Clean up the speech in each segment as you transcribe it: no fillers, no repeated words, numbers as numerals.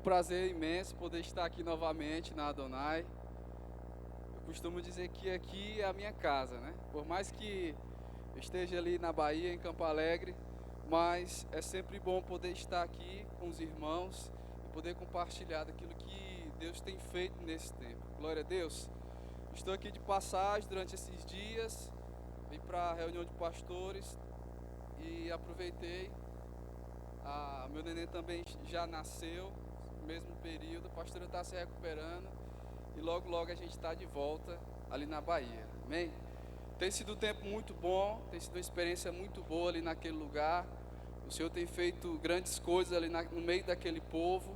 prazer imenso poder estar aqui novamente na Adonai. Eu costumo dizer que aqui é a minha casa, né? Por mais que eu esteja ali na Bahia, em Campo Alegre, mas é sempre bom poder estar aqui com os irmãos e poder compartilhar daquilo que Deus tem feito nesse tempo. Glória a Deus. Estou aqui de passagem durante esses dias, vim para a reunião de pastores e aproveitei. Meu neném também já nasceu, no mesmo período, a pastora está se recuperando e logo logo a gente está de volta ali na Bahia, amém? Tem sido um tempo muito bom, tem sido uma experiência muito boa ali naquele lugar. O Senhor tem feito grandes coisas ali no meio daquele povo.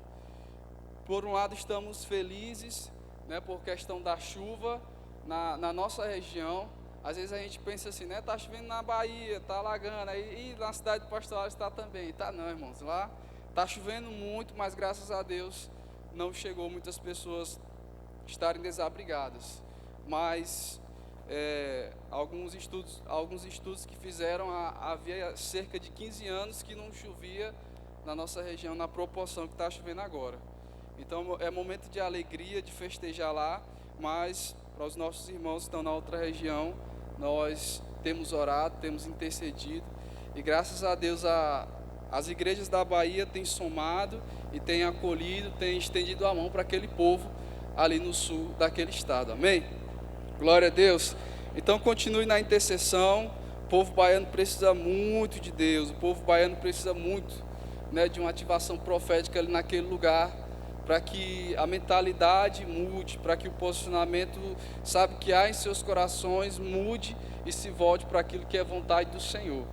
Por um lado estamos felizes, né, por questão da chuva na nossa região. Às vezes a gente pensa assim, né? Tá chovendo na Bahia, tá alagando, e na cidade de Pastoral está também. Tá não, irmãos, lá tá chovendo muito, mas graças a Deus não chegou muitas pessoas estarem desabrigadas. Mas alguns estudos que fizeram, havia cerca de 15 anos que não chovia na nossa região na proporção que está chovendo agora. Então é momento de alegria, de festejar lá, mas para os nossos irmãos que estão na outra região, nós temos orado, temos intercedido, e graças a Deus as igrejas da Bahia têm somado e têm acolhido, têm estendido a mão para aquele povo ali no sul daquele estado, amém? Glória a Deus. Então continue na intercessão. O povo baiano precisa muito de Deus, o povo baiano precisa muito, né, de uma ativação profética ali naquele lugar, para que a mentalidade mude, para que o posicionamento, sabe, que há em seus corações mude e se volte para aquilo que é vontade do Senhor.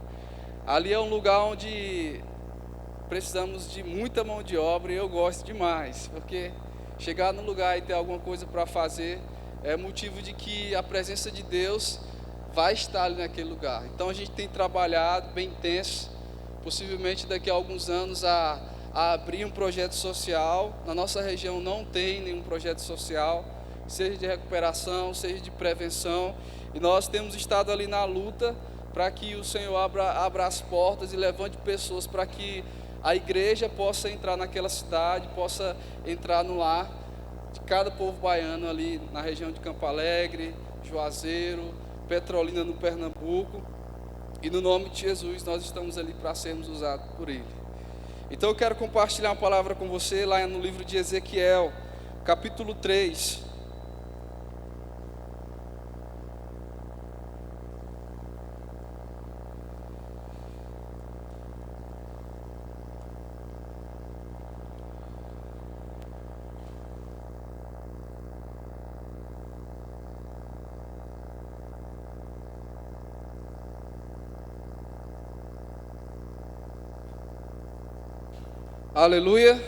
Ali é um lugar onde precisamos de muita mão de obra e eu gosto demais, porque chegar no lugar e ter alguma coisa para fazer é motivo de que a presença de Deus vai estar ali naquele lugar. Então a gente tem trabalhado bem intenso, possivelmente daqui a alguns anos a abrir um projeto social. Na nossa região não tem nenhum projeto social, seja de recuperação, seja de prevenção, e nós temos estado ali na luta para que o Senhor abra as portas e levante pessoas para que a igreja possa entrar naquela cidade, possa entrar no lar de cada povo baiano ali na região de Campo Alegre, Juazeiro, Petrolina no Pernambuco, e no nome de Jesus nós estamos ali para sermos usados por Ele. Então eu quero compartilhar uma palavra com você lá no livro de Ezequiel, capítulo 3. Aleluia,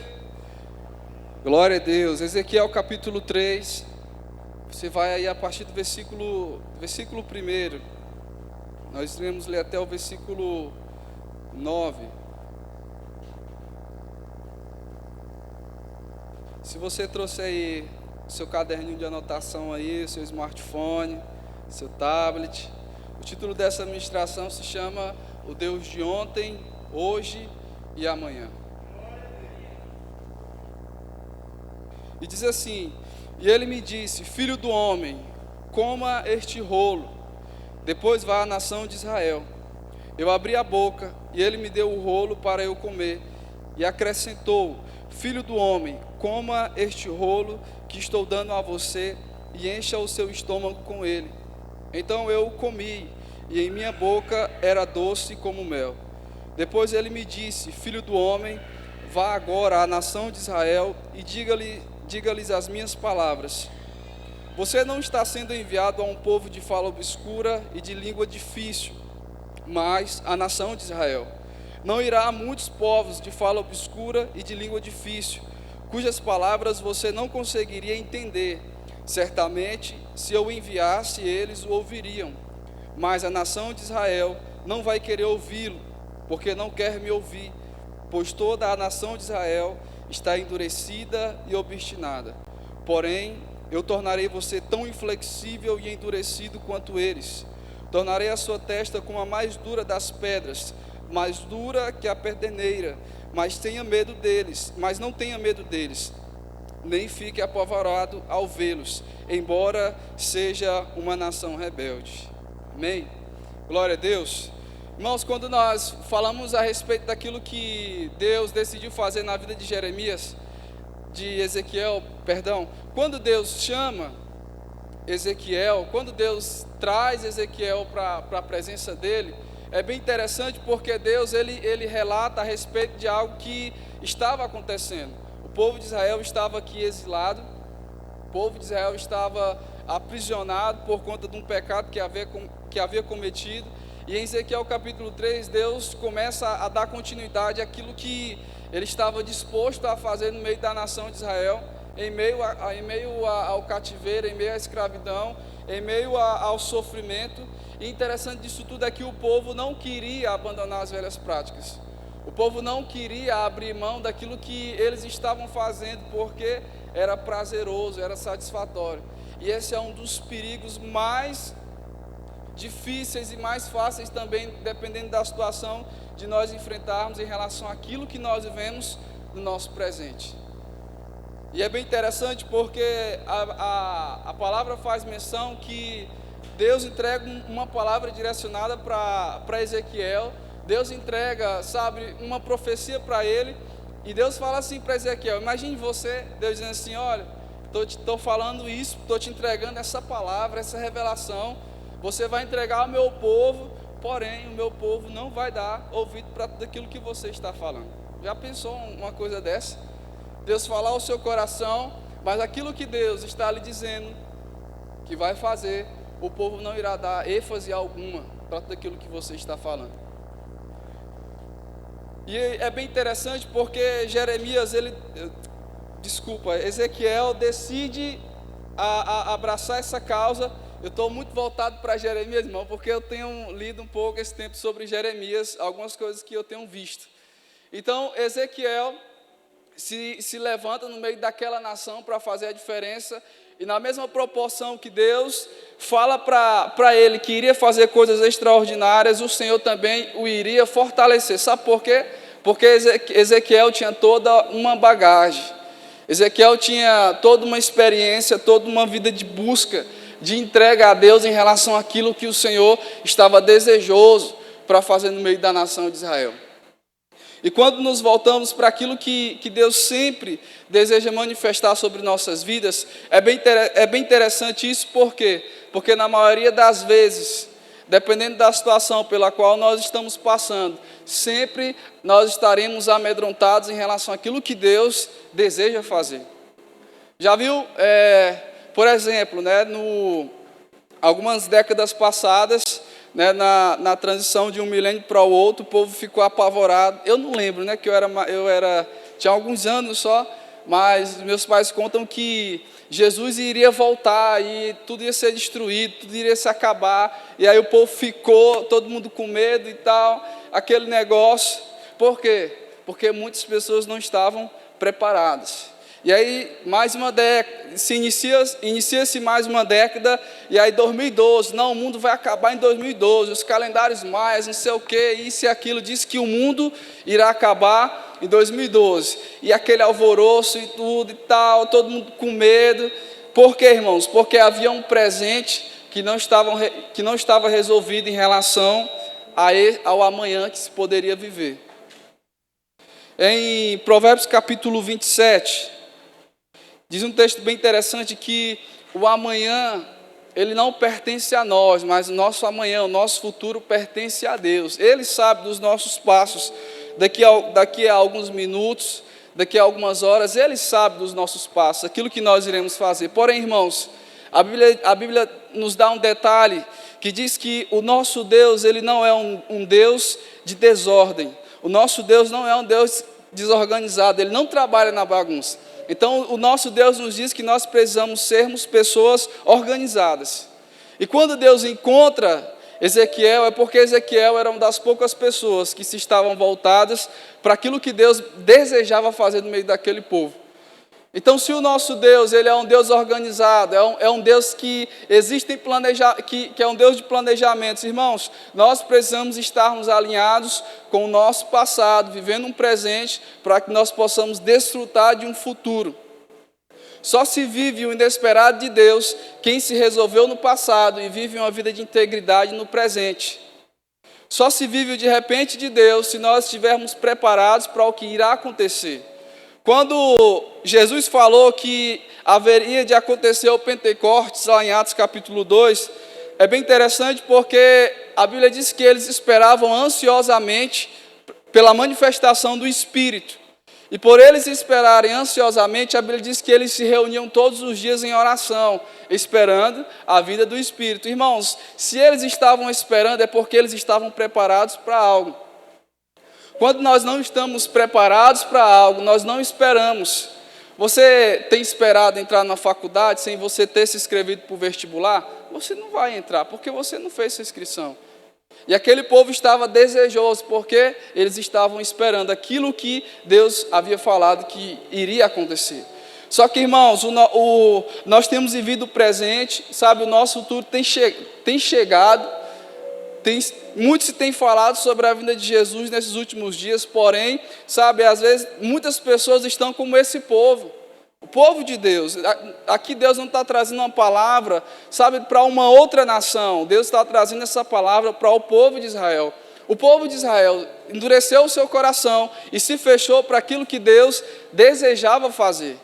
glória a Deus. Ezequiel capítulo 3, você vai aí a partir do versículo 1, nós iremos ler até o versículo 9. Se você trouxe aí seu caderninho de anotação aí, seu smartphone, seu tablet, o título dessa ministração se chama O Deus de Ontem, Hoje e Amanhã. E diz assim: e ele me disse, filho do homem, coma este rolo, depois vá à nação de Israel. Eu abri a boca, e ele me deu o rolo para eu comer, e acrescentou, filho do homem, coma este rolo que estou dando a você, e encha o seu estômago com ele. Então eu o comi, e em minha boca era doce como mel. Depois ele me disse, filho do homem, vá agora à nação de Israel, e diga-lhes as minhas palavras. Você não está sendo enviado a um povo de fala obscura e de língua difícil, mas a nação de Israel. Não irá a muitos povos de fala obscura e de língua difícil, cujas palavras você não conseguiria entender. Certamente, se eu enviasse, eles o ouviriam. Mas a nação de Israel não vai querer ouvi-lo, porque não quer me ouvir, pois toda a nação de Israel está endurecida e obstinada. Porém, eu tornarei você tão inflexível e endurecido quanto eles. Tornarei a sua testa como a mais dura das pedras. mais dura que a perdeneira, mas não tenha medo deles, nem fique apavorado ao vê-los, embora seja uma nação rebelde. Amém? Glória a Deus. Irmãos, quando nós falamos a respeito daquilo que Deus decidiu fazer na vida de quando Deus chama Ezequiel, quando Deus traz Ezequiel para a presença dele, é bem interessante porque Deus ele relata a respeito de algo que estava acontecendo. O povo de Israel estava aqui exilado, o povo de Israel estava aprisionado por conta de um pecado que havia cometido. E em Ezequiel capítulo 3, Deus começa a dar continuidade àquilo que ele estava disposto a fazer no meio da nação de Israel, em meio ao cativeiro, em meio à escravidão, em meio ao sofrimento. E interessante disso tudo é que o povo não queria abandonar as velhas práticas. O povo não queria abrir mão daquilo que eles estavam fazendo, porque era prazeroso, era satisfatório. E esse é um dos perigos mais difíceis e mais fáceis também, dependendo da situação, de nós enfrentarmos em relação àquilo que nós vivemos no nosso presente. E é bem interessante porque a palavra faz menção que Deus entrega uma palavra direcionada para Ezequiel. Deus entrega, uma profecia para ele, e Deus fala assim para Ezequiel: imagine você, Deus dizendo assim: olha, estou falando isso, estou te entregando essa palavra, essa revelação, você vai entregar ao meu povo, porém o meu povo não vai dar ouvido para tudo aquilo que você está falando. Já pensou uma coisa dessa? Deus falar ao seu coração, mas aquilo que Deus está lhe dizendo que vai fazer, o povo não irá dar ênfase alguma para tudo aquilo que você está falando. E é bem interessante porque Ezequiel decide abraçar essa causa. Eu estou muito voltado para Jeremias, irmão, porque eu tenho lido um pouco esse tempo sobre Jeremias, algumas coisas que eu tenho visto. Então, Ezequiel se levanta no meio daquela nação para fazer a diferença, e na mesma proporção que Deus fala para ele que iria fazer coisas extraordinárias, o Senhor também o iria fortalecer. Sabe por quê? Porque Ezequiel tinha toda uma bagagem, Ezequiel tinha toda uma experiência, toda uma vida de busca, de entrega a Deus em relação àquilo que o Senhor estava desejoso para fazer no meio da nação de Israel. E quando nos voltamos para aquilo que Deus sempre deseja manifestar sobre nossas vidas, é bem interessante isso. Por quê? Porque na maioria das vezes, dependendo da situação pela qual nós estamos passando, sempre nós estaremos amedrontados em relação àquilo que Deus deseja fazer. Já viu, por exemplo, algumas décadas passadas, na transição de um milênio para o outro, o povo ficou apavorado. Eu não lembro, que tinha alguns anos só, mas meus pais contam que Jesus iria voltar e tudo ia ser destruído, tudo iria se acabar. E aí o povo ficou, todo mundo com medo e tal, aquele negócio. Por quê? Porque muitas pessoas não estavam preparadas. E aí, mais uma década, inicia-se mais uma década, e aí 2012, não, o mundo vai acabar em 2012, os calendários maias, não sei o que, isso e aquilo, diz que o mundo irá acabar em 2012, e aquele alvoroço e tudo e tal, todo mundo com medo. Por quê, irmãos? Porque havia um presente que não estava resolvido em relação ao amanhã que se poderia viver. Em Provérbios capítulo 27, diz um texto bem interessante que o amanhã, ele não pertence a nós, mas o nosso amanhã, o nosso futuro pertence a Deus. Ele sabe dos nossos passos, daqui a alguns minutos, daqui a algumas horas, Ele sabe dos nossos passos, aquilo que nós iremos fazer. Porém, irmãos, a Bíblia nos dá um detalhe que diz que o nosso Deus, Ele não é um Deus de desordem. O nosso Deus não é um Deus desorganizado, Ele não trabalha na bagunça. Então, o nosso Deus nos diz que nós precisamos sermos pessoas organizadas. E quando Deus encontra Ezequiel, é porque Ezequiel era uma das poucas pessoas que se estavam voltadas para aquilo que Deus desejava fazer no meio daquele povo. Então, se o nosso Deus, ele é um Deus organizado, é um Deus que que é um Deus de planejamentos, irmãos, nós precisamos estarmos alinhados com o nosso passado, vivendo um presente, para que nós possamos desfrutar de um futuro. Só se vive o inesperado de Deus quem se resolveu no passado e vive uma vida de integridade no presente. Só se vive o de repente de Deus se nós estivermos preparados para o que irá acontecer. Quando Jesus falou que haveria de acontecer o Pentecostes, lá em Atos capítulo 2, é bem interessante porque a Bíblia diz que eles esperavam ansiosamente pela manifestação do Espírito. E por eles esperarem ansiosamente, a Bíblia diz que eles se reuniam todos os dias em oração, esperando a vinda do Espírito. Irmãos, se eles estavam esperando, é porque eles estavam preparados para algo. Quando nós não estamos preparados para algo, nós não esperamos. Você tem esperado entrar na faculdade sem você ter se inscrito para o vestibular? Você não vai entrar, porque você não fez sua inscrição. E aquele povo estava desejoso, porque eles estavam esperando aquilo que Deus havia falado que iria acontecer. Só que, irmãos, nós temos vivido o presente, sabe, o nosso futuro tem chegado, muito se tem falado sobre a vinda de Jesus nesses últimos dias, porém, sabe, às vezes muitas pessoas estão como esse povo. O povo de Deus, aqui Deus não está trazendo uma palavra, sabe, para uma outra nação. Deus está trazendo essa palavra para o povo de Israel. O povo de Israel endureceu o seu coração e se fechou para aquilo que Deus desejava fazer.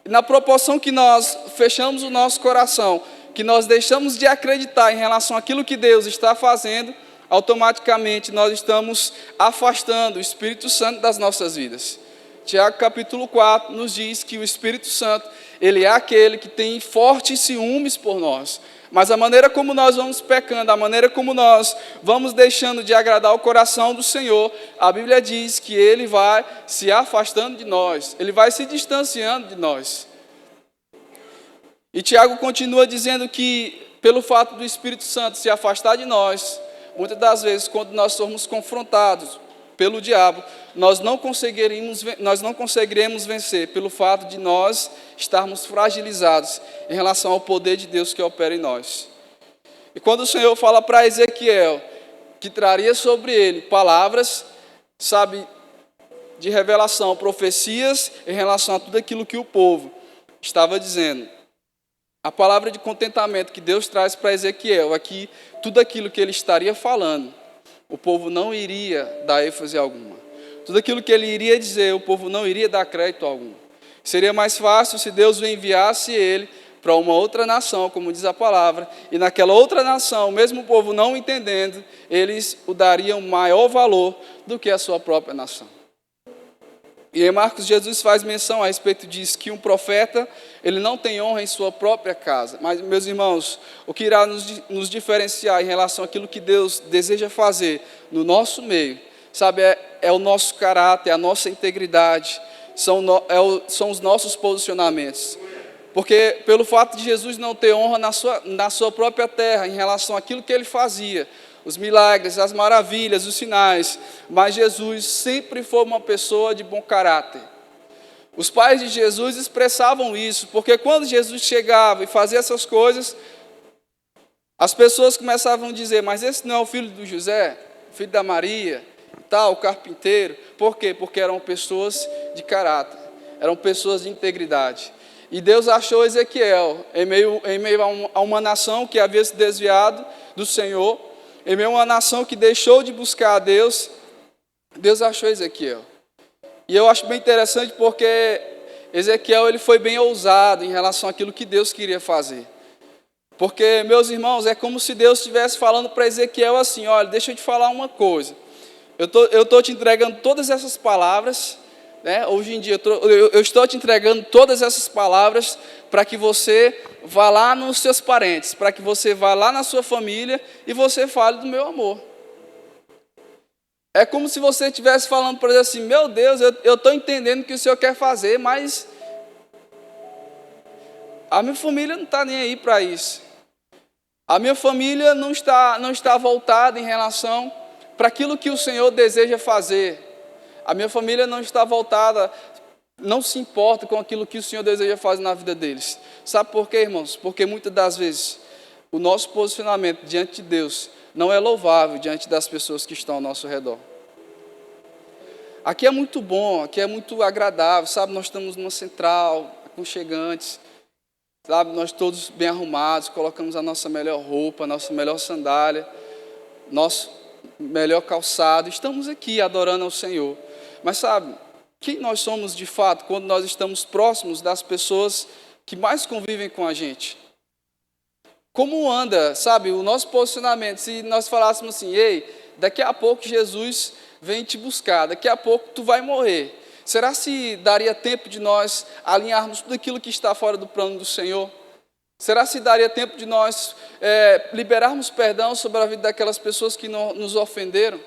E na proporção que nós fechamos o nosso coração, que nós deixamos de acreditar em relação àquilo que Deus está fazendo, automaticamente nós estamos afastando o Espírito Santo das nossas vidas. Tiago capítulo 4 nos diz que o Espírito Santo, ele é aquele que tem fortes ciúmes por nós. Mas a maneira como nós vamos pecando, a maneira como nós vamos deixando de agradar o coração do Senhor, a Bíblia diz que ele vai se afastando de nós, ele vai se distanciando de nós. E Tiago continua dizendo que, pelo fato do Espírito Santo se afastar de nós, muitas das vezes, quando nós somos confrontados pelo diabo, nós não conseguiremos vencer pelo fato de nós estarmos fragilizados em relação ao poder de Deus que opera em nós. E quando o Senhor fala para Ezequiel que traria sobre ele palavras, sabe, de revelação, profecias em relação a tudo aquilo que o povo estava dizendo, a palavra de contentamento que Deus traz para Ezequiel aqui, tudo aquilo que ele estaria falando, o povo não iria dar ênfase alguma. Tudo aquilo que ele iria dizer, o povo não iria dar crédito algum. Seria mais fácil se Deus enviasse ele para uma outra nação, como diz a palavra, e naquela outra nação, mesmo o povo não entendendo, eles o dariam maior valor do que a sua própria nação. E em Marcos, Jesus faz menção a respeito disso, que um profeta, ele não tem honra em sua própria casa. Mas, meus irmãos, o que irá nos diferenciar em relação àquilo que Deus deseja fazer no nosso meio, sabe, é o nosso caráter, a nossa integridade, são os nossos posicionamentos. Porque pelo fato de Jesus não ter honra na sua própria terra, em relação àquilo que ele fazia, os milagres, as maravilhas, os sinais, mas Jesus sempre foi uma pessoa de bom caráter. Os pais de Jesus expressavam isso, porque quando Jesus chegava e fazia essas coisas, as pessoas começavam a dizer, mas esse não é o filho do José, filho da Maria, tal, o carpinteiro. Por quê? Porque eram pessoas de caráter, eram pessoas de integridade. E Deus achou Ezequiel em meio a uma nação que havia se desviado do Senhor, em meio a uma nação que deixou de buscar a Deus, Deus achou Ezequiel. E eu acho bem interessante porque Ezequiel ele foi bem ousado em relação àquilo que Deus queria fazer. Porque, meus irmãos, é como se Deus estivesse falando para Ezequiel assim, olha, deixa eu te falar uma coisa. Eu estou te entregando todas essas palavras, né? Hoje em dia eu estou te entregando todas essas palavras para que você vá lá nos seus parentes, para que você vá lá na sua família e você fale do meu amor. É como se você estivesse falando para ele assim, meu Deus, eu estou entendendo o que o Senhor quer fazer, mas a minha família não está nem aí para isso. A minha família não está voltada em relação para aquilo que o Senhor deseja fazer. A minha família não está voltada não se importa com aquilo que o Senhor deseja fazer na vida deles. Sabe por quê, irmãos? Porque muitas das vezes o nosso posicionamento diante de Deus não é louvável diante das pessoas que estão ao nosso redor. Aqui é muito bom, aqui é muito agradável, sabe? Nós estamos numa central, aconchegantes, sabe? Nós todos bem arrumados, colocamos a nossa melhor roupa, a nossa melhor sandália, nosso melhor calçado. Estamos aqui adorando ao Senhor. Mas sabe, quem nós somos de fato quando nós estamos próximos das pessoas que mais convivem com a gente? Como anda, sabe, o nosso posicionamento? Se nós falássemos assim, ei, daqui a pouco Jesus vem te buscar, daqui a pouco tu vai morrer. Será se daria tempo de nós alinharmos tudo aquilo que está fora do plano do Senhor? Será se daria tempo de nós liberarmos perdão sobre a vida daquelas pessoas que nos ofenderam?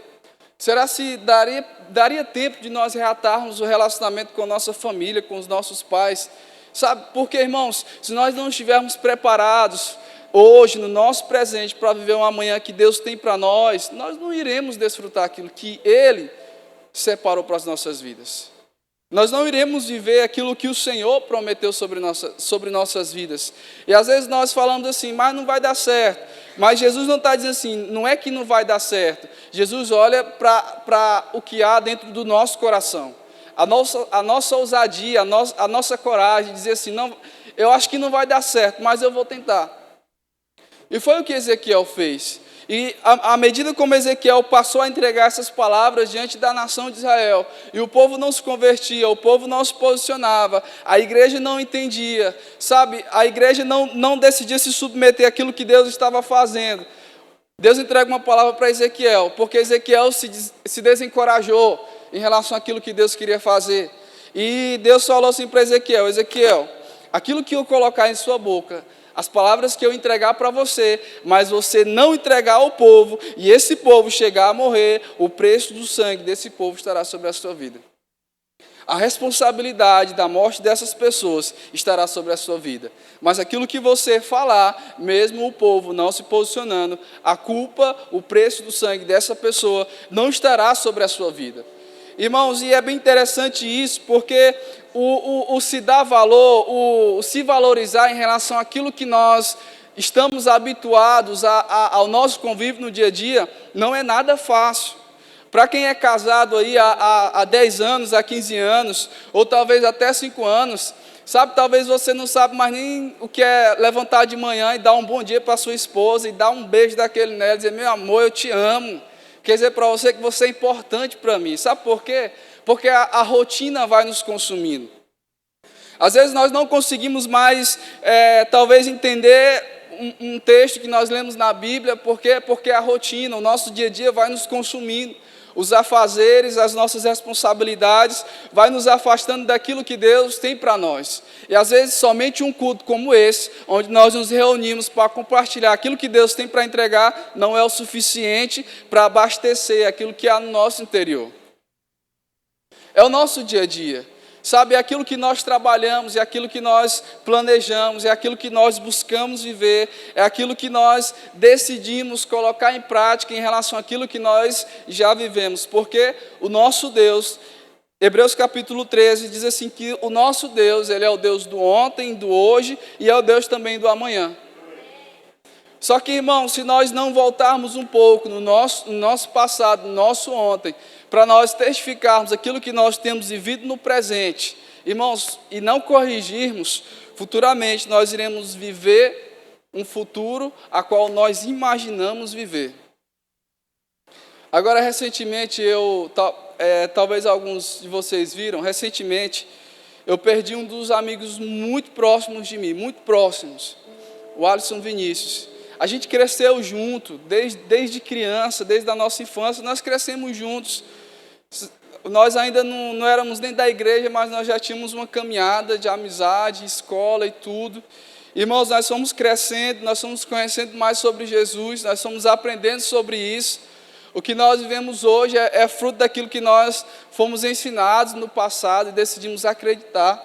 Será se daria tempo de nós reatarmos o relacionamento com a nossa família, com os nossos pais? Sabe, porque, irmãos, se nós não estivermos preparados hoje, no nosso presente, para viver uma manhã que Deus tem para nós não iremos desfrutar aquilo que Ele separou para as nossas vidas. Nós não iremos viver aquilo que o Senhor prometeu sobre nossas vidas. E às vezes nós falamos assim, mas não vai dar certo. Mas Jesus não está dizendo assim, não é que não vai dar certo. Jesus olha para o que há dentro do nosso coração. A nossa ousadia, a nossa coragem, de dizer assim, não, eu acho que não vai dar certo, mas eu vou tentar. E foi o que Ezequiel fez. E à medida como Ezequiel passou a entregar essas palavras diante da nação de Israel, e o povo não se convertia, o povo não se posicionava, a igreja não entendia, sabe? A igreja não decidia se submeter àquilo que Deus estava fazendo. Deus entrega uma palavra para Ezequiel, porque Ezequiel se desencorajou em relação àquilo que Deus queria fazer. E Deus falou assim para Ezequiel, Ezequiel, aquilo que eu colocar em sua boca, as palavras que eu entregar para você, mas você não entregar ao povo, e esse povo chegar a morrer, o preço do sangue desse povo estará sobre a sua vida. A responsabilidade da morte dessas pessoas estará sobre a sua vida. Mas aquilo que você falar, mesmo o povo não se posicionando, a culpa, o preço do sangue dessa pessoa não estará sobre a sua vida. Irmãos, e é bem interessante isso, porque o se dar valor, o se valorizar em relação àquilo que nós estamos habituados ao nosso convívio no dia a dia, não é nada fácil. Para quem é casado aí há 10 anos, há 15 anos, ou talvez até 5 anos, sabe, talvez você não sabe mais nem o que é levantar de manhã e dar um bom dia para sua esposa, e dar um beijo daquele nela, dizer, meu amor, eu te amo. Quer dizer para você que você é importante para mim. Sabe por quê? Porque a rotina vai nos consumindo. Às vezes nós não conseguimos mais, talvez, entender um texto que nós lemos na Bíblia. Por quê? Porque a rotina, o nosso dia a dia vai nos consumindo. Os afazeres, as nossas responsabilidades, vai nos afastando daquilo que Deus tem para nós. E às vezes somente um culto como esse, onde nós nos reunimos para compartilhar aquilo que Deus tem para entregar, não é o suficiente para abastecer aquilo que há no nosso interior. É o nosso dia a dia. Sabe, é aquilo que nós trabalhamos, é aquilo que nós planejamos, é aquilo que nós buscamos viver, é aquilo que nós decidimos colocar em prática em relação àquilo que nós já vivemos. Porque o nosso Deus, Hebreus capítulo 13, diz assim que o nosso Deus, Ele é o Deus do ontem, do hoje e é o Deus também do amanhã. Só que, irmãos, se nós não voltarmos um pouco no nosso passado, no nosso ontem, para nós testificarmos aquilo que nós temos vivido no presente, irmãos, e não corrigirmos, futuramente nós iremos viver um futuro a qual nós imaginamos viver. Agora, recentemente, talvez alguns de vocês viram, recentemente, eu perdi um dos amigos muito próximos de mim, muito próximos, o Alisson Vinícius. A gente cresceu junto, desde criança, desde a nossa infância, nós crescemos juntos. Nós ainda não éramos nem da igreja, mas nós já tínhamos uma caminhada de amizade, escola e tudo. Irmãos, nós fomos crescendo, nós fomos conhecendo mais sobre Jesus, nós fomos aprendendo sobre isso. O que nós vivemos hoje é fruto daquilo que nós fomos ensinados no passado e decidimos acreditar.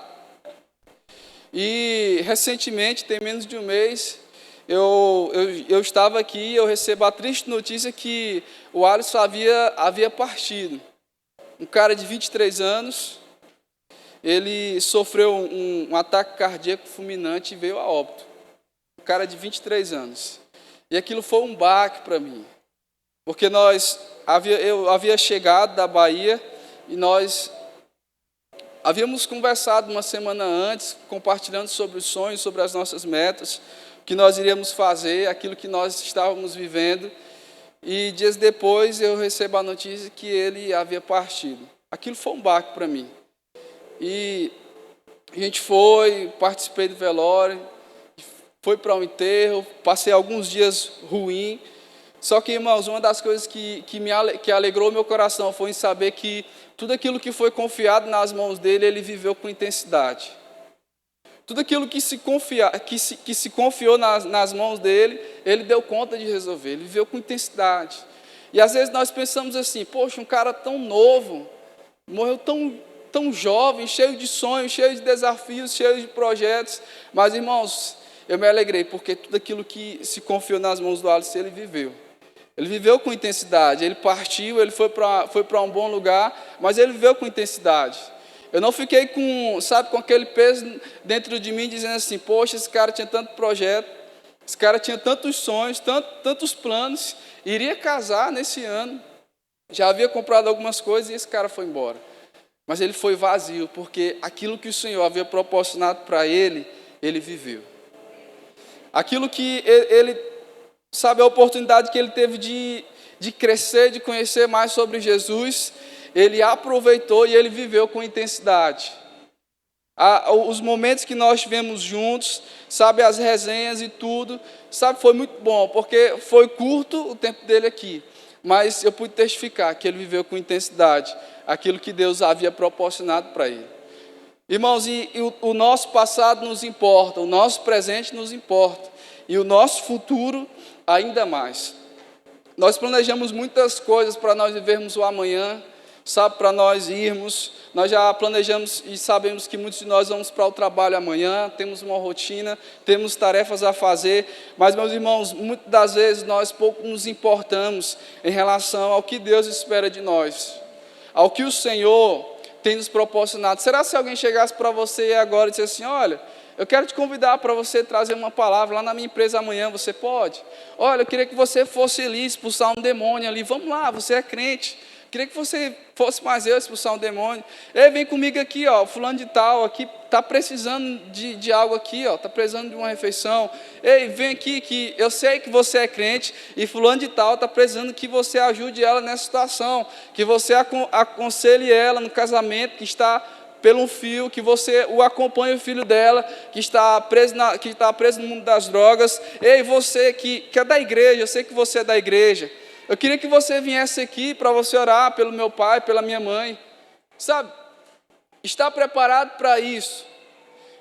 E recentemente, tem menos de um mês, eu estava aqui e eu recebo a triste notícia que o Alisson havia partido. Um cara de 23 anos, ele sofreu um ataque cardíaco fulminante e veio a óbito. Um cara de 23 anos. E aquilo foi um baque para mim. Porque eu havia chegado da Bahia e nós havíamos conversado uma semana antes, compartilhando sobre os sonhos, sobre as nossas metas, o que nós iríamos fazer, aquilo que nós estávamos vivendo. E dias depois eu recebo a notícia que ele havia partido. Aquilo foi um baque para mim. E a gente participei do velório, foi para um enterro, passei alguns dias ruins. Só que, irmãos, uma das coisas que alegrou meu coração foi em saber que tudo aquilo que foi confiado nas mãos dele, ele viveu com intensidade. Tudo aquilo que se confiou nas mãos dele, ele deu conta de resolver, ele viveu com intensidade. E às vezes nós pensamos assim, poxa, um cara tão novo, morreu tão jovem, cheio de sonhos, cheio de desafios, cheio de projetos. Mas, irmãos, eu me alegrei, porque tudo aquilo que se confiou nas mãos do Alice, ele viveu. Ele viveu com intensidade, ele partiu, ele foi para um bom lugar, mas ele viveu com intensidade. Eu não fiquei com aquele peso dentro de mim, dizendo assim, poxa, esse cara tinha tanto projeto, esse cara tinha tantos sonhos, tantos planos, iria casar nesse ano, já havia comprado algumas coisas e esse cara foi embora. Mas ele foi vazio, porque aquilo que o Senhor havia proporcionado para ele, ele viveu. Aquilo que a oportunidade que ele teve de crescer, de conhecer mais sobre Jesus, ele aproveitou e ele viveu com intensidade. Os momentos que nós tivemos juntos, as resenhas e tudo, foi muito bom, porque foi curto o tempo dele aqui, mas eu pude testificar que ele viveu com intensidade aquilo que Deus havia proporcionado para ele. Irmãos, o nosso passado nos importa, o nosso presente nos importa, e o nosso futuro ainda mais. Nós planejamos muitas coisas para nós vivermos o amanhã, para nós irmos, nós já planejamos e sabemos que muitos de nós vamos para o trabalho amanhã, temos uma rotina, temos tarefas a fazer, mas, meus irmãos, muitas das vezes nós pouco nos importamos em relação ao que Deus espera de nós, ao que o Senhor tem nos proporcionado. Será se alguém chegasse para você agora e dissesse assim, olha, eu quero te convidar para você trazer uma palavra lá na minha empresa amanhã, você pode? Olha, eu queria que você fosse ali expulsar um demônio ali, vamos lá, você é crente. Queria que você fosse mais eu expulsar um demônio. Ei, vem comigo aqui, ó, fulano de tal, aqui está precisando de algo aqui, ó, está precisando de uma refeição. Ei, vem aqui, que eu sei que você é crente e fulano de tal está precisando que você ajude ela nessa situação, que você aconselhe ela no casamento que está pelo um fio, que você o acompanhe, o filho dela, que está preso no mundo das drogas. Ei, você que é da igreja, eu sei que você é da igreja. Eu queria que você viesse aqui para você orar pelo meu pai, pela minha mãe. Está preparado para isso.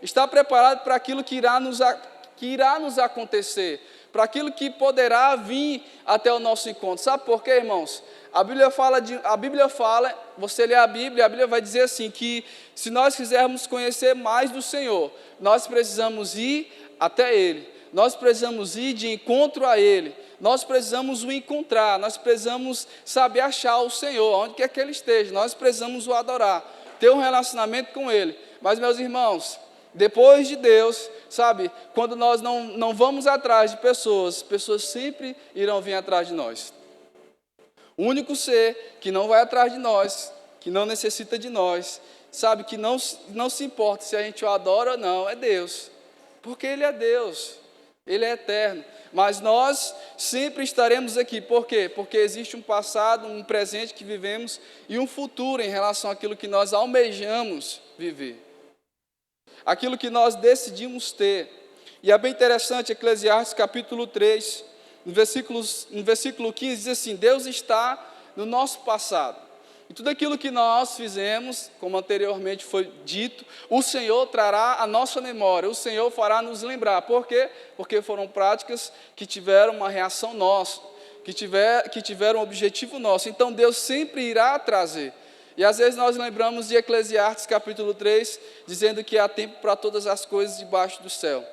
Está preparado para aquilo que irá nos acontecer. Para aquilo que poderá vir até o nosso encontro. Sabe por quê, irmãos? A Bíblia fala, você lê a Bíblia vai dizer assim, que se nós quisermos conhecer mais do Senhor, nós precisamos ir até Ele. Nós precisamos ir de encontro a Ele. Nós precisamos o encontrar, nós precisamos saber achar o Senhor, onde quer que Ele esteja, nós precisamos o adorar, ter um relacionamento com Ele. Mas, meus irmãos, depois de Deus, quando nós não vamos atrás de pessoas sempre irão vir atrás de nós. O único ser que não vai atrás de nós, que não necessita de nós, que não se importa se a gente o adora ou não, é Deus, porque Ele é Deus, Ele é eterno. Mas nós sempre estaremos aqui. Por quê? Porque existe um passado, um presente que vivemos e um futuro em relação àquilo que nós almejamos viver. Aquilo que nós decidimos ter. E é bem interessante, Eclesiastes capítulo 3, no versículo 15, diz assim, Deus está no nosso passado. E tudo aquilo que nós fizemos, como anteriormente foi dito, o Senhor trará à nossa memória, o Senhor fará nos lembrar. Por quê? Porque foram práticas que tiveram uma reação nossa, que tiveram um objetivo nosso. Então Deus sempre irá trazer. E às vezes nós lembramos de Eclesiastes capítulo 3, dizendo que há tempo para todas as coisas debaixo do céu.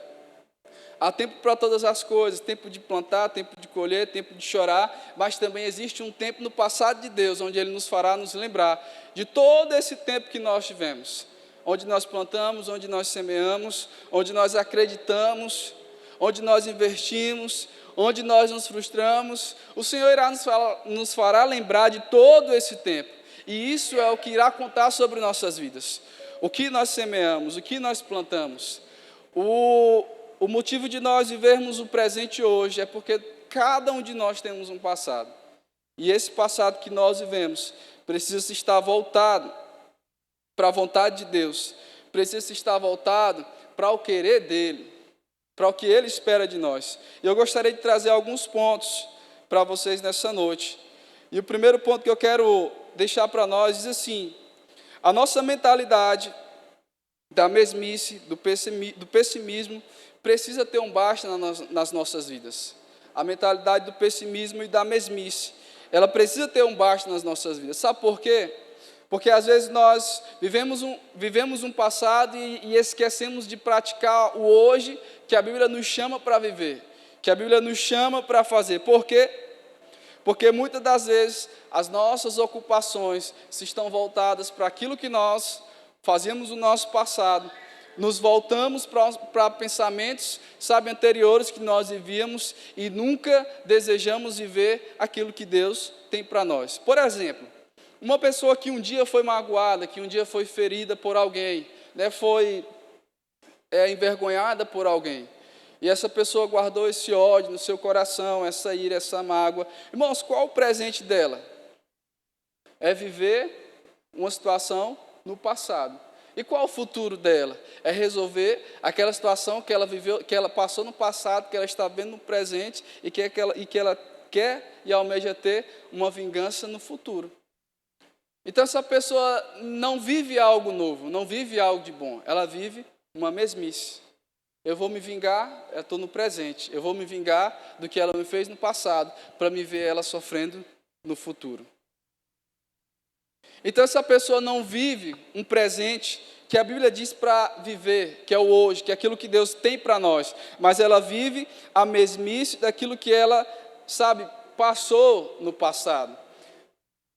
Há tempo para todas as coisas, tempo de plantar, tempo de colher, tempo de chorar, mas também existe um tempo no passado de Deus, onde Ele nos fará nos lembrar de todo esse tempo que nós tivemos, onde nós plantamos, onde nós semeamos, onde nós acreditamos, onde nós investimos, onde nós nos frustramos. O Senhor irá nos fará lembrar de todo esse tempo. E isso é o que irá contar sobre nossas vidas. O que nós semeamos, o que nós plantamos. O motivo de nós vivermos o presente hoje é porque cada um de nós temos um passado. E esse passado que nós vivemos precisa estar voltado para a vontade de Deus. Precisa estar voltado para o querer dEle, para o que Ele espera de nós. E eu gostaria de trazer alguns pontos para vocês nessa noite. E o primeiro ponto que eu quero deixar para nós diz assim: a nossa mentalidade da mesmice, do pessimismo, precisa ter um basta nas nossas vidas. A mentalidade do pessimismo e da mesmice, ela precisa ter um basta nas nossas vidas. Sabe por quê? Porque às vezes nós vivemos um passado e esquecemos de praticar o hoje que a Bíblia nos chama para viver, que a Bíblia nos chama para fazer. Por quê? Porque muitas das vezes as nossas ocupações se estão voltadas para aquilo que nós fazíamos no nosso passado, nos voltamos para pensamentos, anteriores que nós vivíamos e nunca desejamos viver aquilo que Deus tem para nós. Por exemplo, uma pessoa que um dia foi magoada, que um dia foi ferida por alguém, foi envergonhada por alguém, e essa pessoa guardou esse ódio no seu coração, essa ira, essa mágoa. Irmãos, qual o presente dela? É viver uma situação no passado. E qual o futuro dela? É resolver aquela situação que ela viveu, que ela passou no passado, que ela está vendo no presente e que ela quer e almeja ter uma vingança no futuro. Então essa pessoa não vive algo novo, não vive algo de bom, ela vive uma mesmice. Eu vou me vingar, eu estou no presente, eu vou me vingar do que ela me fez no passado, para me ver ela sofrendo no futuro. Então essa pessoa não vive um presente que a Bíblia diz para viver, que é o hoje, que é aquilo que Deus tem para nós, mas ela vive a mesmice daquilo que ela, passou no passado.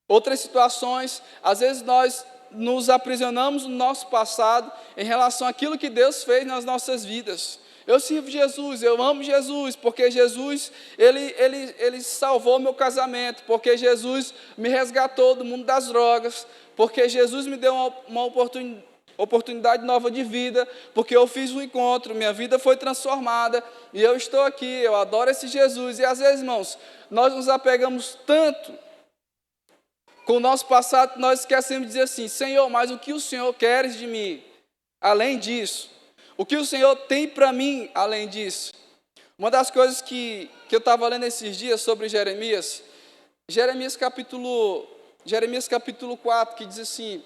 Outras situações, às vezes nós nos aprisionamos no nosso passado em relação àquilo que Deus fez nas nossas vidas. Eu sirvo Jesus, eu amo Jesus, porque Jesus, ele salvou meu casamento, porque Jesus me resgatou do mundo das drogas, porque Jesus me deu uma oportunidade nova de vida, porque eu fiz um encontro, minha vida foi transformada, e eu estou aqui, eu adoro esse Jesus. E às vezes, irmãos, nós nos apegamos tanto com o nosso passado, nós esquecemos de dizer assim: Senhor, mas o que o Senhor quer de mim, além disso? O que o Senhor tem para mim, além disso? Uma das coisas que eu estava lendo esses dias sobre Jeremias capítulo 4, que diz assim,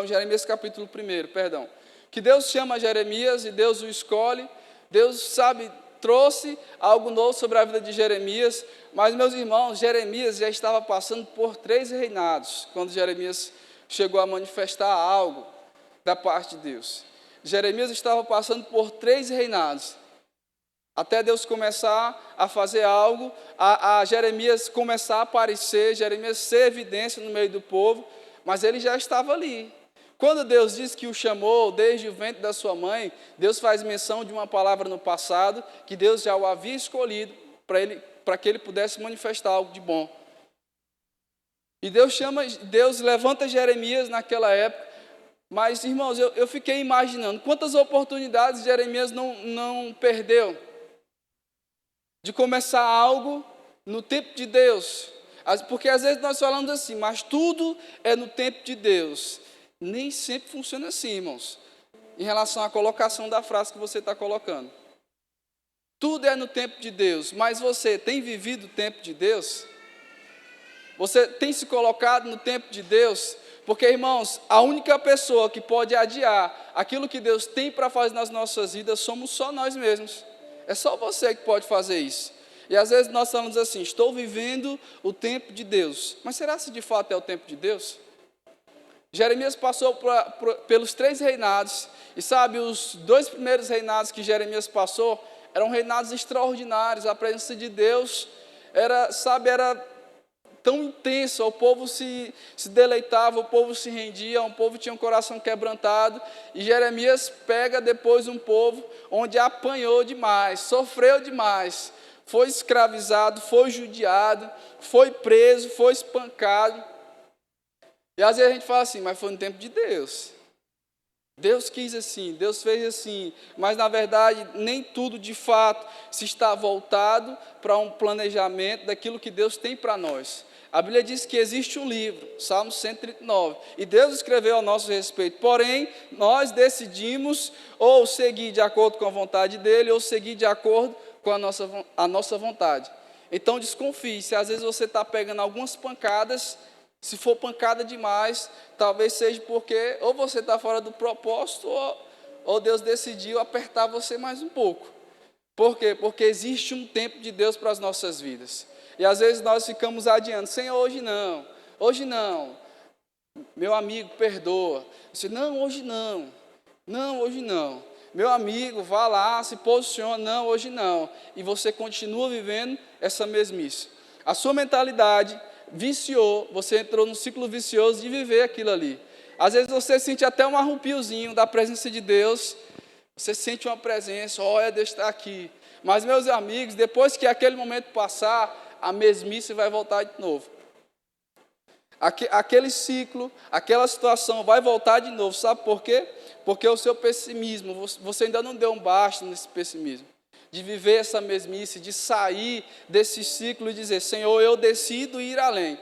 Jeremias capítulo 1, perdão, que Deus chama Jeremias e Deus o escolhe, Deus, trouxe algo novo sobre a vida de Jeremias, mas, meus irmãos, Jeremias já estava passando por 3 reinados, quando Jeremias chegou a manifestar algo da parte de Deus. Jeremias estava passando por 3 reinados, até Deus começar a fazer algo, a Jeremias começar a aparecer, Jeremias ser evidência no meio do povo, mas ele já estava ali. Quando Deus diz que o chamou desde o ventre da sua mãe, Deus faz menção de uma palavra no passado, que Deus já o havia escolhido para que ele pudesse manifestar algo de bom. E Deus levanta Jeremias naquela época, mas, irmãos, eu fiquei imaginando quantas oportunidades Jeremias não perdeu de começar algo no tempo de Deus. Porque às vezes nós falamos assim, mas tudo é no tempo de Deus. Nem sempre funciona assim, irmãos, em relação à colocação da frase que você está colocando. Tudo é no tempo de Deus, mas você tem vivido o tempo de Deus? Você tem se colocado no tempo de Deus? Porque, irmãos, a única pessoa que pode adiar aquilo que Deus tem para fazer nas nossas vidas somos só nós mesmos. É só você que pode fazer isso. E às vezes nós falamos assim, estou vivendo o tempo de Deus. Mas será se de fato é o tempo de Deus? Jeremias passou pelos 3 reinados, e os 2 primeiros reinados que Jeremias passou, eram reinados extraordinários, a presença de Deus era tão intenso, o povo se deleitava, o povo se rendia, o povo tinha um coração quebrantado, e Jeremias pega depois um povo onde apanhou demais, sofreu demais, foi escravizado, foi judiado, foi preso, foi espancado, e às vezes a gente fala assim, mas foi no tempo de Deus. Deus quis assim, Deus fez assim, mas na verdade nem tudo de fato se está voltado para um planejamento daquilo que Deus tem para nós. A Bíblia diz que existe um livro, Salmo 139, e Deus escreveu ao nosso respeito, porém nós decidimos ou seguir de acordo com a vontade dEle, ou seguir de acordo com a nossa vontade. Então desconfie, se às vezes você está pegando algumas pancadas, se for pancada demais, talvez seja porque ou você está fora do propósito, ou Deus decidiu apertar você mais um pouco. Por quê? Porque existe um tempo de Deus para as nossas vidas. E às vezes nós ficamos adiando, Senhor, hoje não, meu amigo, perdoa. Você, não, hoje não, hoje não. Meu amigo, vá lá, se posiciona, não, hoje não. E você continua vivendo essa mesmice. A sua mentalidade viciou, você entrou num ciclo vicioso de viver aquilo ali. Às vezes você sente até um arrupiozinho da presença de Deus, você sente uma presença, olha, Deus está aqui. Mas, meus amigos, depois que aquele momento passar, a mesmice vai voltar de novo. Aquele ciclo, aquela situação vai voltar de novo, sabe por quê? Porque o seu pessimismo, você ainda não deu um basta nesse pessimismo. De viver essa mesmice, de sair desse ciclo e dizer, Senhor, eu decido ir além.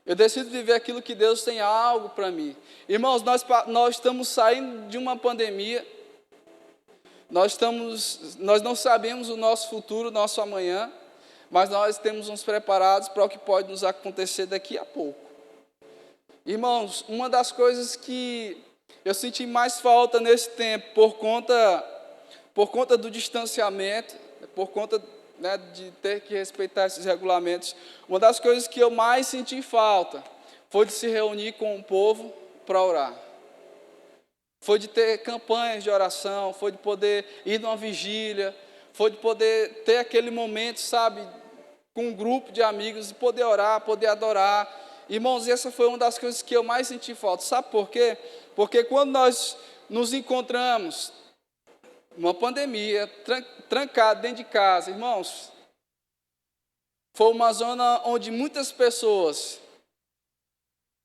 Eu decido viver aquilo que Deus tem algo para mim. Irmãos, nós estamos saindo de uma pandemia, nós não sabemos o nosso futuro, o nosso amanhã, mas nós temos nos preparados para o que pode nos acontecer daqui a pouco. Irmãos, uma das coisas que eu senti mais falta nesse tempo, por conta do distanciamento, por conta, né, de ter que respeitar esses regulamentos, uma das coisas que eu mais senti falta foi de se reunir com o povo para orar. Foi de ter campanhas de oração, foi de poder ir numa vigília, foi de poder ter aquele momento, sabe, com um grupo de amigos, e poder orar, poder adorar. Irmãos, essa foi uma das coisas que eu mais senti falta. Sabe por quê? Porque quando nós nos encontramos uma pandemia, trancado dentro de casa, irmãos, foi uma zona onde muitas pessoas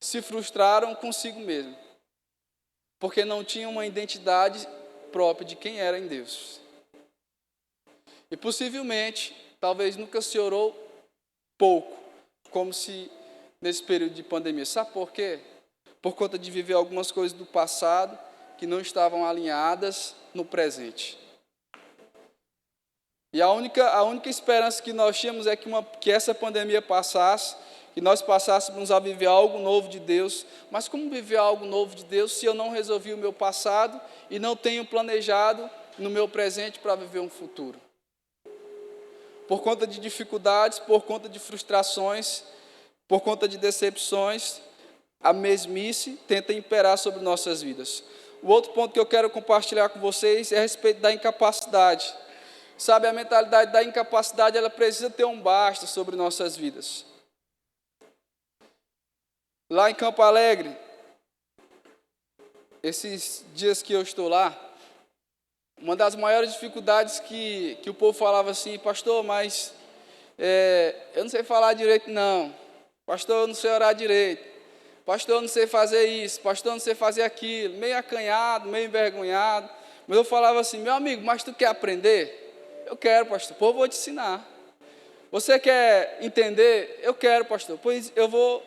se frustraram consigo mesmo, porque não tinham uma identidade própria de quem era em Deus. E possivelmente, talvez nunca se orou pouco, como se nesse período de pandemia. Sabe por quê? Por conta de viver algumas coisas do passado que não estavam alinhadas no presente. E a única esperança que nós tínhamos é que essa pandemia passasse, que nós passássemos a viver algo novo de Deus. Mas como viver algo novo de Deus se eu não resolvi o meu passado e não tenho planejado no meu presente para viver um futuro? Por conta de dificuldades, por conta de frustrações, por conta de decepções, a mesmice tenta imperar sobre nossas vidas. O outro ponto que eu quero compartilhar com vocês é a respeito da incapacidade. Sabe, a mentalidade da incapacidade, ela precisa ter um basta sobre nossas vidas. Lá em Campo Alegre, esses dias que eu estou lá, uma das maiores dificuldades que o povo falava assim, pastor, mas eu não sei falar direito não, pastor, eu não sei orar direito, pastor, eu não sei fazer isso, pastor, eu não sei fazer aquilo, meio acanhado, meio envergonhado. Mas eu falava assim, meu amigo, mas tu quer aprender? Eu quero, pastor, pois eu vou te ensinar. Você quer entender? Eu quero, pastor, pois eu vou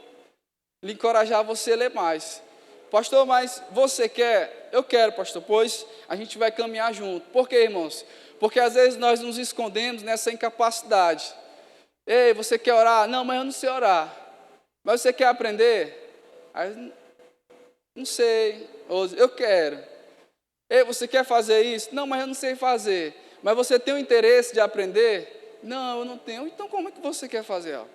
lhe encorajar a você ler mais. Pastor, mas você quer? Eu quero, pastor, pois a gente vai caminhar junto. Por quê, irmãos? Porque às vezes nós nos escondemos nessa incapacidade. Ei, você quer orar? Não, mas eu não sei orar. Mas você quer aprender? Aí, não sei. Eu quero. Ei, você quer fazer isso? Não, mas eu não sei fazer. Mas você tem o interesse de aprender? Não, eu não tenho. Então como é que você quer fazer algo?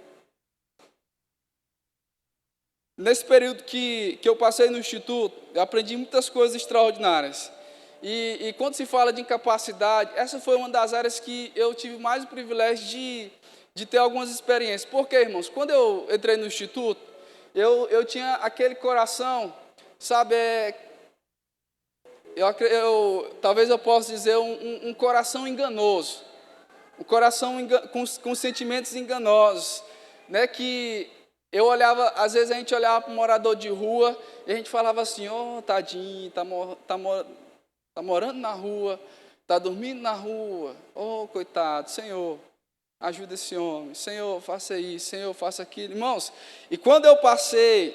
Nesse período que eu passei no Instituto, eu aprendi muitas coisas extraordinárias. E quando se fala de incapacidade, essa foi uma das áreas que eu tive mais o privilégio de ter algumas experiências. Por quê, irmãos? Quando eu entrei no instituto, eu tinha aquele coração, sabe, talvez eu possa dizer um coração enganoso, um coração com sentimentos enganosos, né, que eu olhava, às vezes a gente olhava para um morador de rua e a gente falava assim, oh, tadinho, tá morando na rua, tá dormindo na rua, oh, coitado, Senhor, ajuda esse homem, Senhor, faça isso, Senhor, faça aquilo. Irmãos, e quando eu passei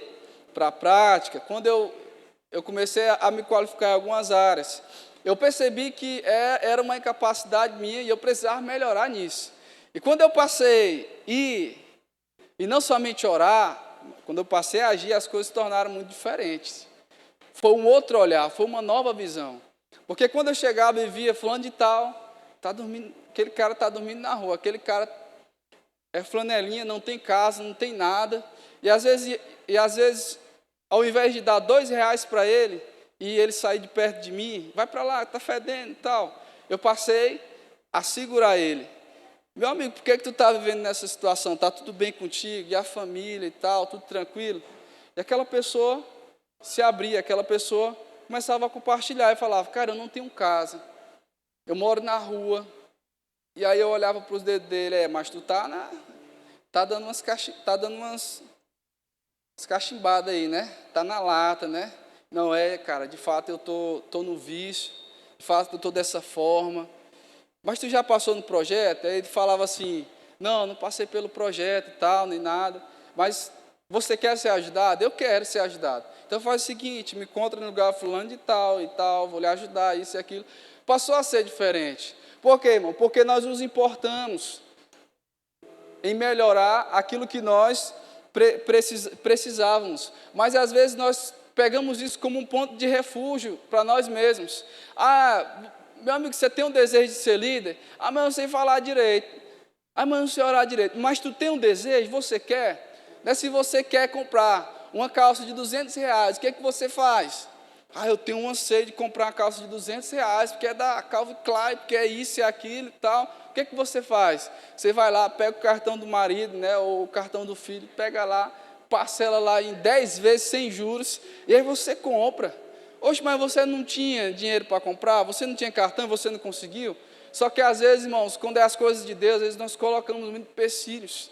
para a prática, quando eu comecei a me qualificar em algumas áreas, eu percebi que era uma incapacidade minha e eu precisava melhorar nisso. E quando eu passei e não somente orar, quando eu passei a agir, as coisas se tornaram muito diferentes. Foi um outro olhar, foi uma nova visão. Porque quando eu chegava e via fulano de tal, tá dormindo, aquele cara está dormindo na rua, aquele cara é flanelinha, não tem casa, não tem nada. E às vezes ao invés de dar R$2 para ele, e ele sair de perto de mim, vai para lá, está fedendo e tal, eu passei a segurar ele. Meu amigo, por que tu está vivendo nessa situação? Está tudo bem contigo? E a família e tal, tudo tranquilo? E aquela pessoa se abria, aquela pessoa começava a compartilhar e falava, cara, eu não tenho casa, eu moro na rua. E aí eu olhava para os dedos dele, mas tu tá dando umas cachimbadas aí, né? Tá na lata, né? Não cara, de fato eu tô no vício, de fato eu tô dessa forma. Mas tu já passou no projeto? Aí ele falava assim, não passei pelo projeto e tal, nem nada. Mas você quer ser ajudado? Eu quero ser ajudado. Então faz o seguinte, me encontra no lugar fulano de tal e tal, vou lhe ajudar, isso e aquilo. Passou a ser diferente. Por quê, irmão? Porque nós nos importamos em melhorar aquilo que nós precisávamos. Mas às vezes nós pegamos isso como um ponto de refúgio para nós mesmos. Meu amigo, você tem um desejo de ser líder? Mas eu não sei falar direito. Mas eu não sei orar direito. Mas tu tem um desejo, você quer? Né? Se você quer comprar uma calça de R$200, o que você faz? Eu tenho um anseio de comprar uma calça de R$200, porque é da Calvin Klein, porque é isso e aquilo e tal. O que você faz? Você vai lá, pega o cartão do marido, né, ou o cartão do filho, pega lá, parcela lá em 10 vezes sem juros, e aí você compra. Oxe, mas você não tinha dinheiro para comprar? Você não tinha cartão, você não conseguiu? Só que às vezes, irmãos, quando é as coisas de Deus, às vezes nós colocamos muitos empecilhos.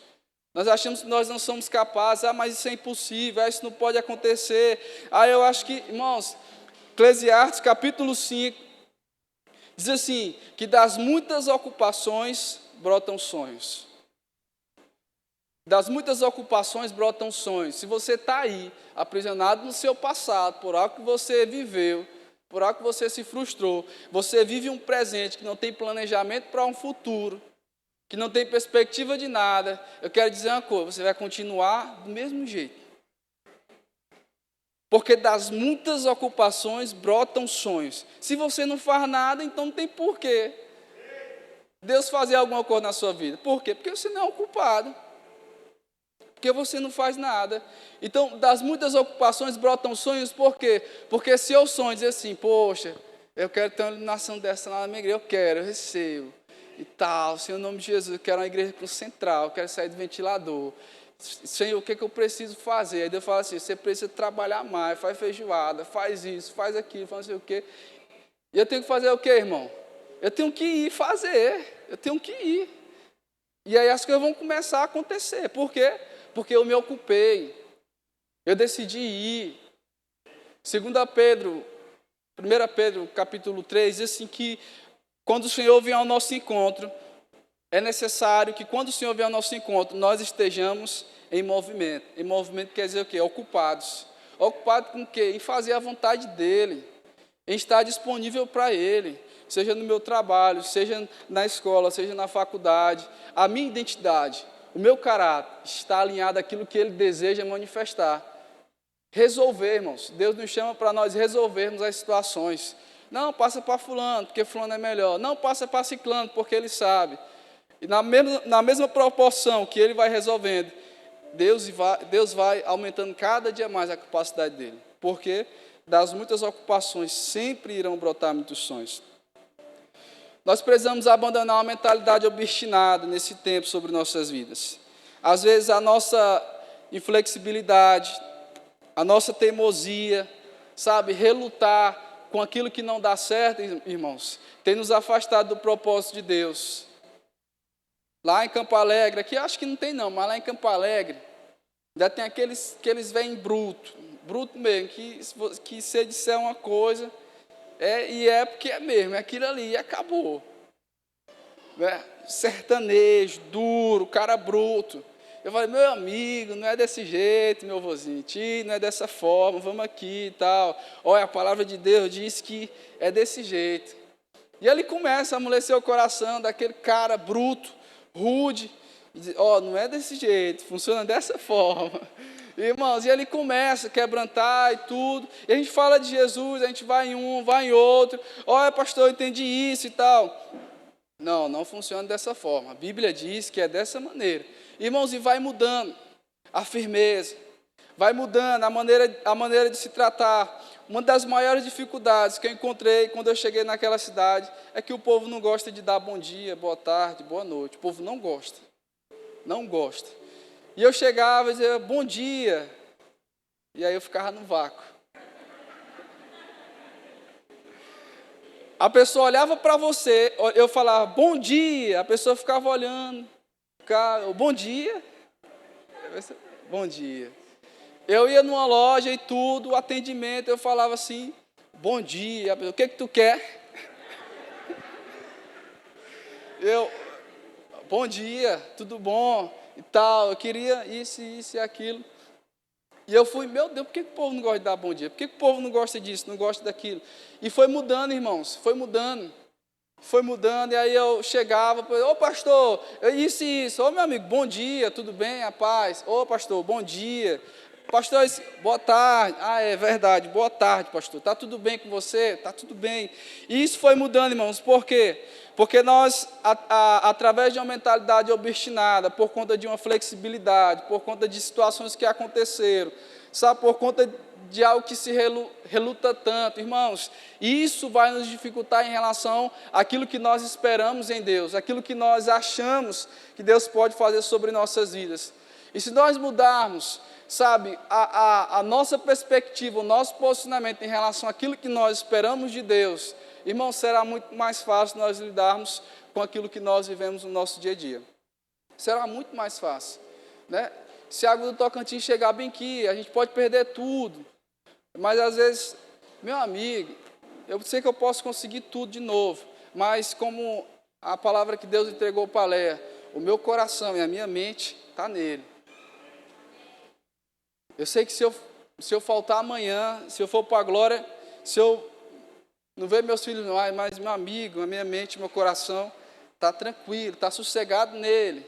Nós achamos que nós não somos capazes, mas isso é impossível, isso não pode acontecer. Eu acho que, irmãos, Eclesiastes capítulo 5, diz assim, que das muitas ocupações brotam sonhos. Das muitas ocupações brotam sonhos. Se você está aí, aprisionado no seu passado, por algo que você viveu, por algo que você se frustrou, você vive um presente que não tem planejamento para um futuro, que não tem perspectiva de nada, eu quero dizer uma coisa, você vai continuar do mesmo jeito. Porque das muitas ocupações brotam sonhos. Se você não faz nada, então não tem porquê Deus fazer alguma coisa na sua vida. Por quê? Porque você não é ocupado. Porque você não faz nada. Então, das muitas ocupações brotam sonhos, por quê? Porque se eu sonho dizer assim, poxa, eu quero ter uma iluminação dessa lá na minha igreja, eu recebo. E tal, Senhor, em nome de Jesus, eu quero uma igreja com central, eu quero sair do ventilador. Senhor, o que eu preciso fazer? Aí Deus fala assim, você precisa trabalhar mais, faz feijoada, faz isso, faz aquilo, faz não sei o quê. E eu tenho que fazer o quê, irmão? Eu tenho que ir fazer, eu tenho que ir. E aí as coisas vão começar a acontecer. Por quê? Porque eu me ocupei, eu decidi ir. 2 Pedro, 1 Pedro, capítulo 3, diz assim que quando o Senhor vier ao nosso encontro, é necessário que quando o Senhor vier ao nosso encontro, nós estejamos em movimento. Em movimento quer dizer o quê? Ocupados. Ocupados com o quê? Em fazer a vontade dEle, em estar disponível para Ele, seja no meu trabalho, seja na escola, seja na faculdade. A minha identidade, o meu caráter está alinhado àquilo que Ele deseja manifestar. Resolver, irmãos. Deus nos chama para nós resolvermos as situações. Não, passa para fulano, porque fulano é melhor. Não, passa para ciclano, porque ele sabe. E na mesma proporção que ele vai resolvendo, Deus vai aumentando cada dia mais a capacidade dele. Porque das muitas ocupações sempre irão brotar muitos sonhos. Nós precisamos abandonar uma mentalidade obstinada nesse tempo sobre nossas vidas. Às vezes a nossa inflexibilidade, a nossa teimosia, sabe, relutar com aquilo que não dá certo, irmãos, tem nos afastado do propósito de Deus. Lá em Campo Alegre, aqui acho que não tem não, mas lá em Campo Alegre, ainda tem aqueles que eles vêm bruto mesmo, que se disser uma coisa, é porque é mesmo, é aquilo ali, e acabou. Sertanejo, duro, cara bruto. Eu falei, meu amigo, não é desse jeito, meu vozinho, não é dessa forma, vamos aqui e tal. Olha, a palavra de Deus diz que é desse jeito. E ele começa a amolecer o coração daquele cara bruto, rude, e diz, não é desse jeito, funciona dessa forma. Irmãos, e ele começa a quebrantar e tudo, e a gente fala de Jesus, a gente vai em um, vai em outro, olha pastor, eu entendi isso e tal. Não funciona dessa forma, a Bíblia diz que é dessa maneira. Irmãos, e vai mudando a firmeza, vai mudando a maneira de se tratar. Uma das maiores dificuldades que eu encontrei quando eu cheguei naquela cidade é que o povo não gosta de dar bom dia, boa tarde, boa noite. O povo não gosta. E eu chegava e dizia, bom dia. E aí eu ficava no vácuo. A pessoa olhava para você, eu falava, bom dia. A pessoa ficava olhando, bom dia. Bom dia. Eu ia numa loja e tudo, o atendimento, eu falava assim, bom dia. A pessoa, o que tu quer? Bom dia, tudo bom? E tal, eu queria isso e aquilo. E eu fui, meu Deus, por que o povo não gosta de dar bom dia? Por que o povo não gosta disso, não gosta daquilo? E foi mudando, irmãos, foi mudando, e aí eu chegava, ô pastor, isso, ô meu amigo, bom dia, tudo bem, a paz? Ô pastor, bom dia. Pastor, boa tarde. É verdade, boa tarde, pastor. Está tudo bem com você? Está tudo bem. E isso foi mudando, irmãos, por quê? Porque nós, através de uma mentalidade obstinada, por conta de uma flexibilidade, por conta de situações que aconteceram, sabe, por conta de algo que se reluta tanto, irmãos, isso vai nos dificultar em relação àquilo que nós esperamos em Deus, aquilo que nós achamos que Deus pode fazer sobre nossas vidas. E se nós mudarmos, sabe, a nossa perspectiva, o nosso posicionamento em relação àquilo que nós esperamos de Deus, irmão, será muito mais fácil nós lidarmos com aquilo que nós vivemos no nosso dia a dia. Será muito mais fácil, né? Se a água do Tocantins chegar bem aqui, a gente pode perder tudo, mas às vezes, meu amigo, eu sei que eu posso conseguir tudo de novo, mas como a palavra que Deus entregou para Léa, o meu coração e a minha mente está nele. Eu sei que se eu faltar amanhã, se eu for para a glória, se eu não ver meus filhos mais, mas meu amigo, a minha mente, meu coração está tranquilo, está sossegado nele.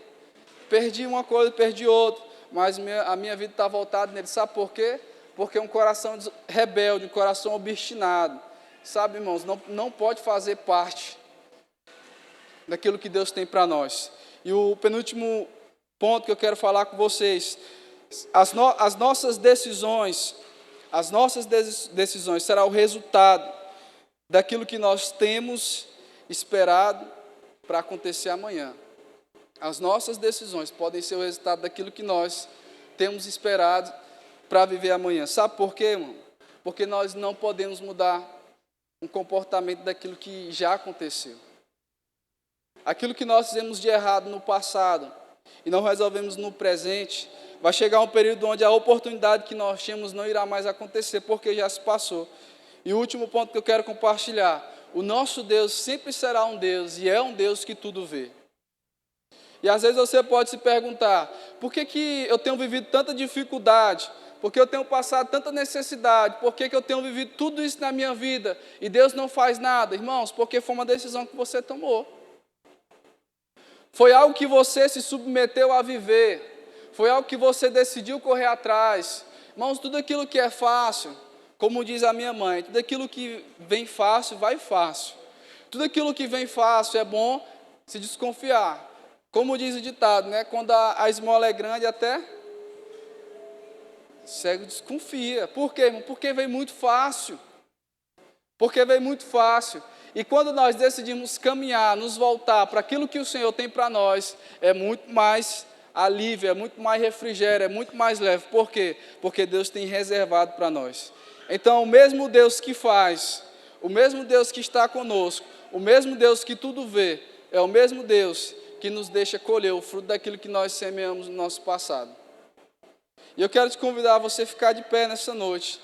Perdi uma coisa, perdi outra, mas a minha vida está voltada nele. Sabe por quê? Porque um coração rebelde, um coração obstinado, sabe, irmãos, não pode fazer parte daquilo que Deus tem para nós. E o penúltimo ponto que eu quero falar com vocês, as nossas decisões serão o resultado daquilo que nós temos esperado para acontecer amanhã. As nossas decisões podem ser o resultado daquilo que nós temos esperado para viver amanhã. Sabe por quê, irmão? Porque nós não podemos mudar um comportamento daquilo que já aconteceu. Aquilo que nós fizemos de errado no passado e não resolvemos no presente, vai chegar um período onde a oportunidade que nós tínhamos não irá mais acontecer, porque já se passou. E o último ponto que eu quero compartilhar, o nosso Deus sempre será um Deus, e é um Deus que tudo vê. E às vezes você pode se perguntar, por que eu tenho vivido tanta dificuldade? Por que eu tenho passado tanta necessidade? Por que eu tenho vivido tudo isso na minha vida e Deus não faz nada? Irmãos, porque foi uma decisão que você tomou. Foi algo que você se submeteu a viver. Foi algo que você decidiu correr atrás. Irmãos, tudo aquilo que é fácil, como diz a minha mãe, tudo aquilo que vem fácil, vai fácil. Tudo aquilo que vem fácil é bom se desconfiar. Como diz o ditado, né? Quando a esmola é grande, até cego desconfia. Por quê, irmão? Porque vem muito fácil. E quando nós decidimos caminhar, nos voltar para aquilo que o Senhor tem para nós, é muito mais alívio, é muito mais refrigério, é muito mais leve. Por quê? Porque Deus tem reservado para nós. Então, o mesmo Deus que faz, o mesmo Deus que está conosco, o mesmo Deus que tudo vê, é o mesmo Deus que nos deixa colher o fruto daquilo que nós semeamos no nosso passado. E eu quero te convidar a você ficar de pé nessa noite.